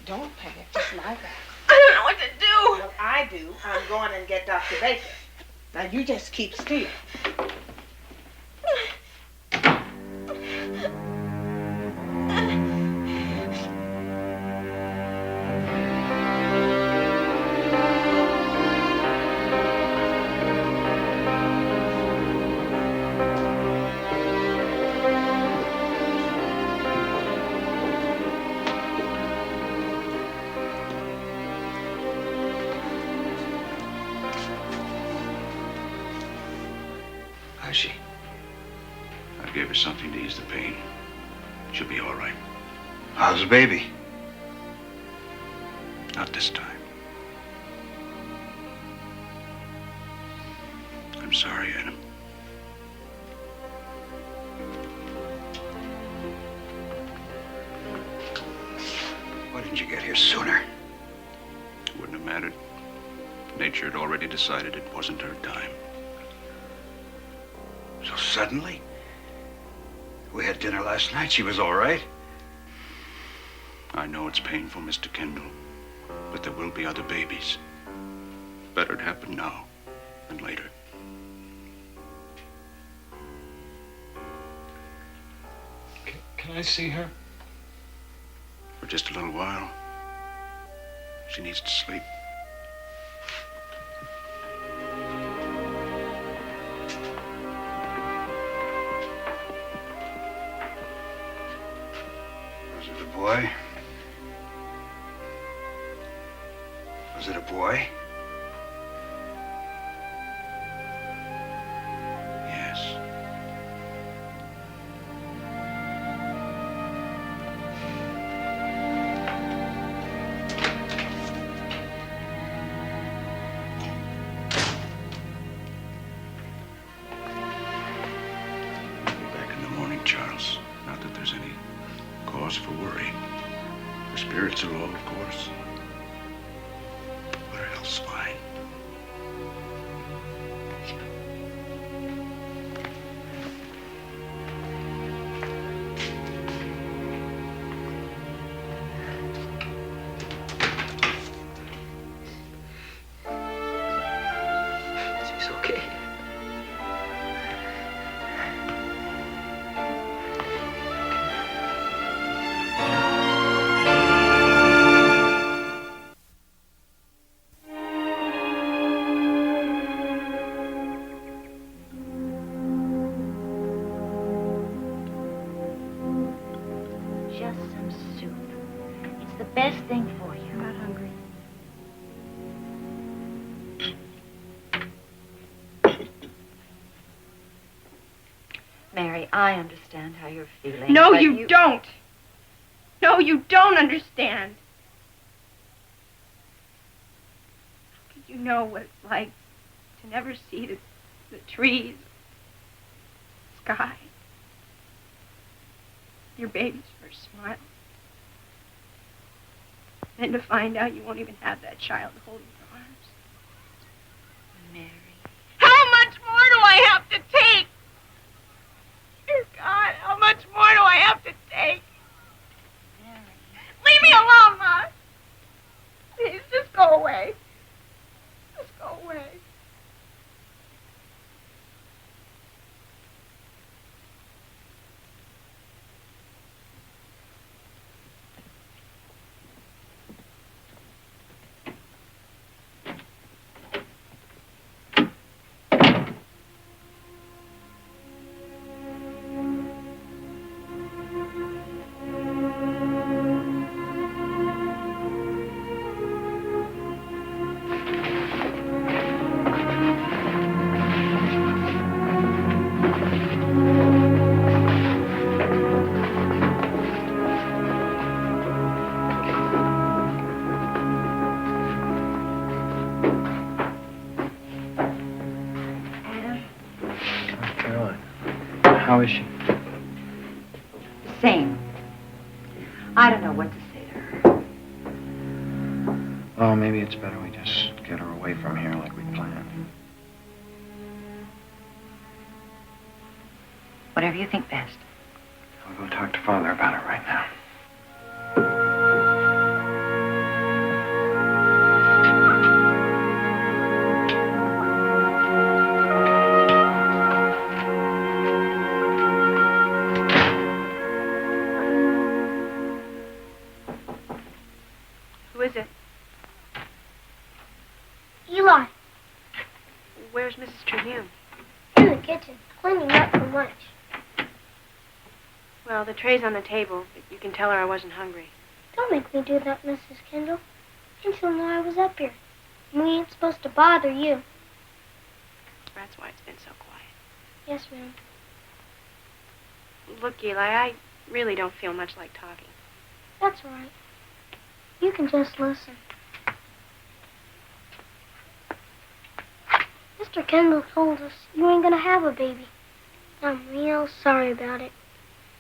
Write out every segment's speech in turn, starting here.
Don't panic. Just lie back. I don't know what to do. Well, I do. I'm going and get Dr. Baker. Now, you just keep still. How's she? I gave her something to ease the pain. She'll be all right. How's the baby? Not this time. I'm sorry, Adam. Why didn't you get here sooner? It wouldn't have mattered. Nature had already decided it wasn't her time. So suddenly? We had dinner last night. She was all right. I know it's painful, Mr. Kendall, but there will be other babies. Better it happen now than later. Can I see her? For just a little while. She needs to sleep. Was it a boy? Was it a boy? Yes. Be back in the morning, Charles. Not that there's any cause for worry. Her spirits are low, of course. But her health's fine. She's okay. Just some soup. It's the best thing for you. I'm not hungry. Mary, I understand how you're feeling. No, but you don't. No, you don't understand. How could you know what it's like to never see the trees, sky, your baby's first smile, and to find out you won't even have that child to hold in your arms? Mary. How much more do I have to take? Dear God, how much more do I have to take? Mary. Leave me alone, Ma. Please, just go away. Just go away. Caroline, how is she? Same. I don't know what to say to her. Oh, maybe it's better we just get her away from here like we planned. Whatever you think best. I'll go talk to Father about it right now. is it? Eli, Where's Mrs. Tribune? in the kitchen, cleaning up for lunch. Well, the tray's on the table, but you can tell her I wasn't hungry. Don't make me do that, Mrs. Kendall. And she'll know I was up here. And we ain't supposed to bother you. That's why it's been so quiet. Yes, ma'am. Look, Eli, I really don't feel much like talking. That's all right. You can just listen. Mr. Kendall told us you ain't gonna have a baby. I'm real sorry about it.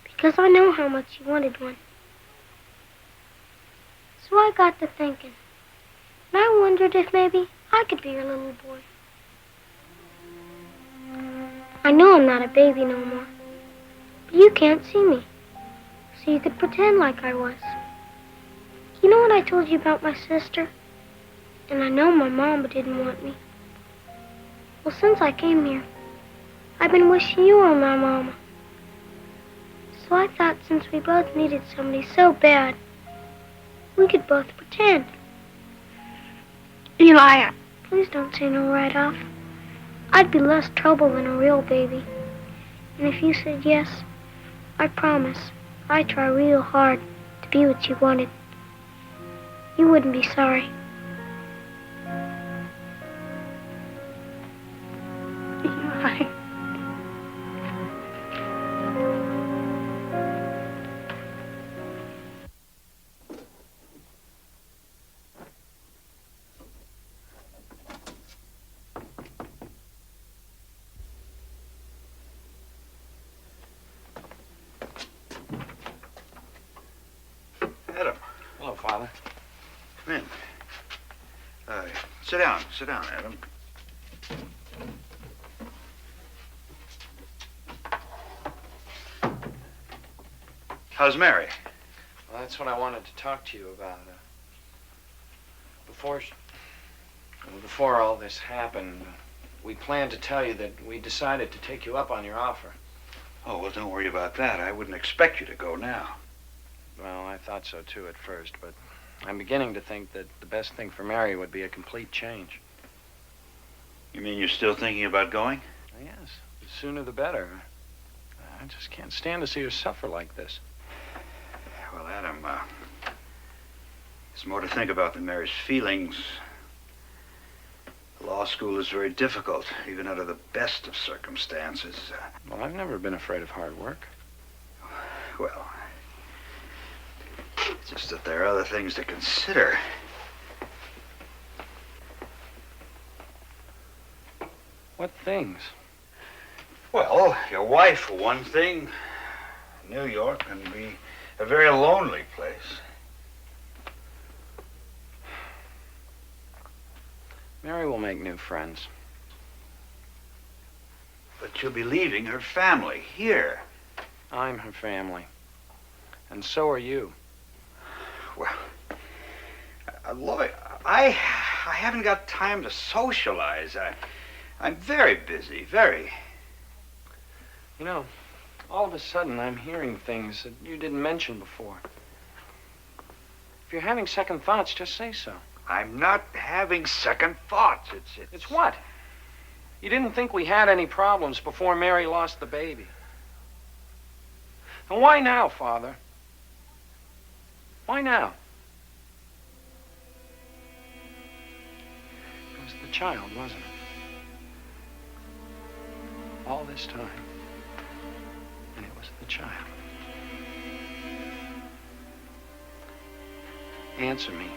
Because I know how much you wanted one. So I got to thinking. And I wondered if maybe I could be your little boy. I know I'm not a baby no more. But you can't see me. So you could pretend like I was. You know what I told you about my sister? And I know my mama didn't want me. Well, since I came here, I've been wishing you were my mama. So I thought since we both needed somebody so bad, we could both pretend. Eli, Please don't say no right off. I'd be less trouble than a real baby. And if you said yes, I promise I'd try real hard to be what you wanted. You wouldn't be sorry. Eli. Adam, Hello, Father. come in. Sit down. Sit down, Adam. How's Mary? Well, that's what I wanted to talk to you about. Before all this happened, we planned to tell you that we decided to take you up on your offer. Oh, well, don't worry about that. I wouldn't expect you to go now. Well, I thought so too at first, but I'm beginning to think that the best thing for Mary would be a complete change. You mean you're still thinking about going? Yes, the sooner the better. I just can't stand to see her suffer like this. Well, Adam, there's more to think about than Mary's feelings. Law school is very difficult, even under the best of circumstances. Well, I've never been afraid of hard work. Well, it's just that there are other things to consider. What things? Well, your wife, for one thing. New York can be a very lonely place. Mary will make new friends. But she'll be leaving her family here. I'm her family. And so are you. Well, Lloyd, I haven't got time to socialize. I'm very busy, very. You know, all of a sudden I'm hearing things that you didn't mention before. If you're having second thoughts, just say so. I'm not having second thoughts. It's what? You didn't think we had any problems before Mary lost the baby. And why now, Father? Why now? It was the child, wasn't it? All this time. And it was the child. Answer me.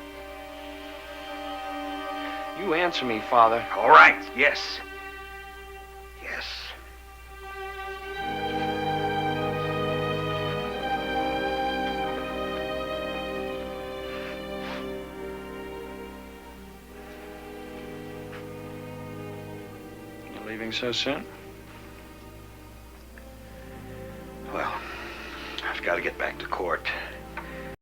You answer me, Father. All right, yes. Yes. You're leaving so soon? Well, I've got to get back to court.